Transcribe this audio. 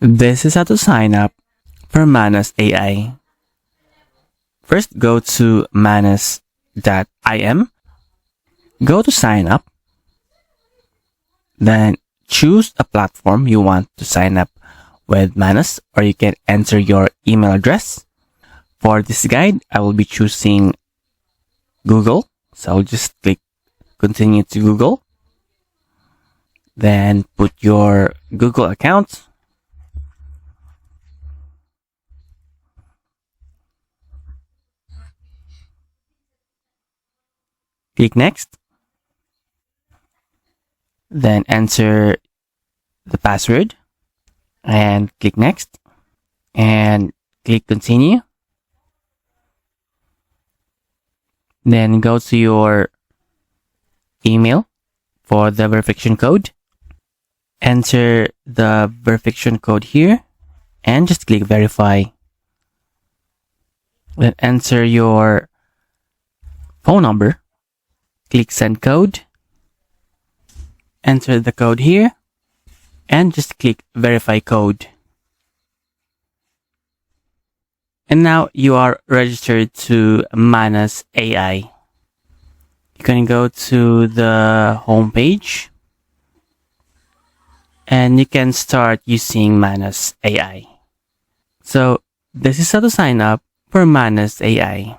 This is how to sign up for Manus AI. First, go to manus.im. Go to sign up. Then choose a platform you want to sign up with Manus, or you can enter your email address. For this guide, I will be choosing Google. So I'll just click continue to Google. Then put your Google account. Click next. Then enter the password and click next and click continue. Then go to your email for the verification code. Enter the verification code here and just click verify. Then enter your phone number. Click send code. Enter the code here and just click verify code. And now you are registered to Manus AI. You can go to the home page and you can start using Manus AI. So this is how to sign up for Manus AI.